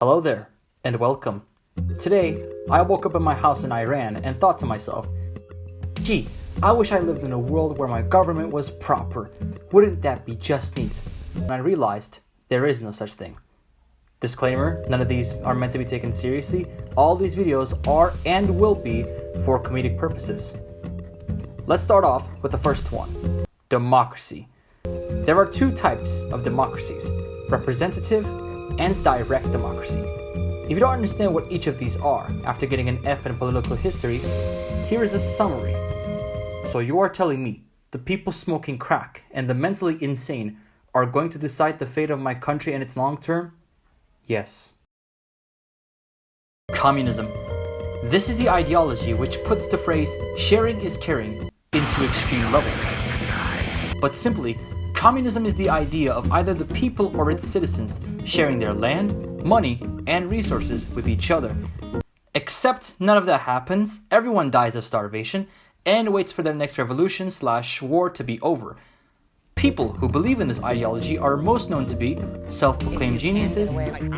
Hello there, and welcome. Today, I woke up in my house in Iran and thought to myself, gee, I wish I lived in a world where my government was proper. Wouldn't that be just neat? And I realized there is no such thing. Disclaimer, none of these are meant to be taken seriously. All these videos are and will be for comedic purposes. Let's start off with the first one, democracy. There are two types of democracies, representative and direct democracy. If you don't understand what each of these are after getting an F in political history, here is a summary. So you are telling me the people smoking crack and the mentally insane are going to decide the fate of my country and its long term? Yes. Communism. This is the ideology which puts the phrase sharing is caring into extreme levels. But simply, communism is the idea of either the people or its citizens sharing their land, money, and resources with each other. Except none of that happens, everyone dies of starvation, and waits for their next revolution/war to be over. People who believe in this ideology are most known to be self-proclaimed geniuses,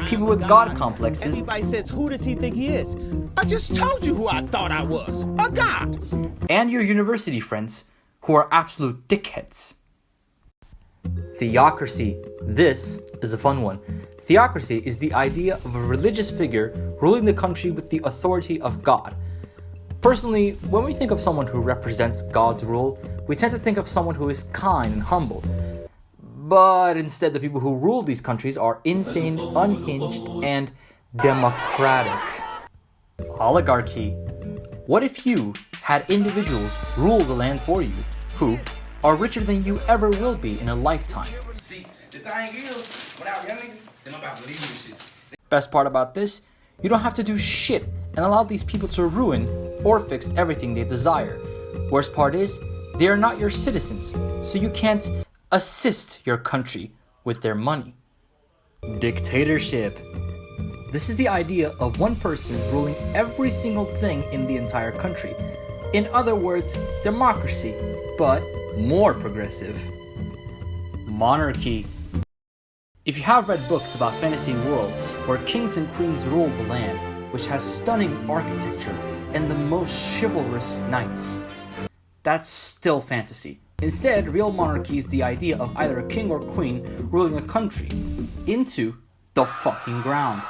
people with God complexes. Everybody says, who does he think he is? I just told you who I thought I was, a god. And your university friends, who are absolute dickheads. Theocracy. This is a fun one. Theocracy is the idea of a religious figure ruling the country with the authority of God. Personally, when we think of someone who represents God's rule, we tend to think of someone who is kind and humble. But instead, the people who rule these countries are insane, unhinged, and democratic. Oligarchy. What if you had individuals rule the land for you, who are richer than you ever will be in a lifetime? See, the thing is, without young niggas, then nobody believe this shit. Best part about this, you don't have to do shit and allow these people to ruin or fix everything they desire. Worst part is, they are not your citizens, so you can't assist your country with their money. Dictatorship. This is the idea of one person ruling every single thing in the entire country. In other words, democracy, but more progressive. Monarchy. If you have read books about fantasy worlds where kings and queens rule the land, which has stunning architecture and the most chivalrous knights, that's still fantasy. Instead, real monarchy is the idea of either a king or queen ruling a country into the fucking ground.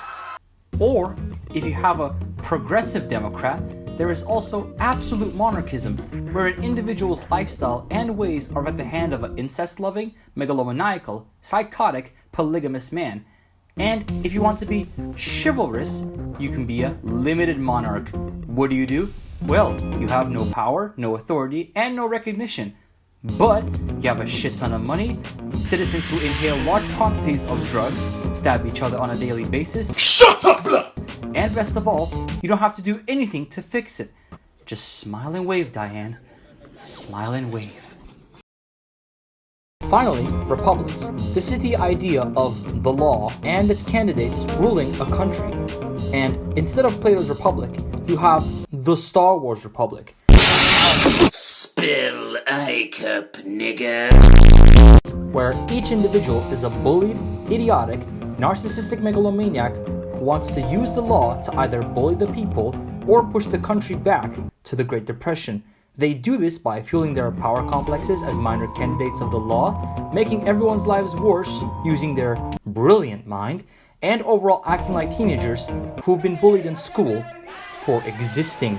Or, if you have a progressive democrat, there is also absolute monarchism, where an individual's lifestyle and ways are at the hand of an incest-loving, megalomaniacal, psychotic, polygamous man. And if you want to be chivalrous, you can be a limited monarch. What do? Well, you have no power, no authority, and no recognition. But you have a shit ton of money, citizens who inhale large quantities of drugs, stab each other on a daily basis. Shut up, blood! And best of all, you don't have to do anything to fix it. Just smile and wave, Diane. Smile and wave. Finally, republics. This is the idea of the law and its candidates ruling a country. And instead of Plato's Republic, you have the Star Wars Republic. Spill a cup, nigga. Where each individual is a bullied, idiotic, narcissistic megalomaniac who wants to use the law to either bully the people or push the country back to the Great Depression. They do this by fueling their power complexes as minor candidates of the law, making everyone's lives worse using their brilliant mind, and overall acting like teenagers who've been bullied in school for existing.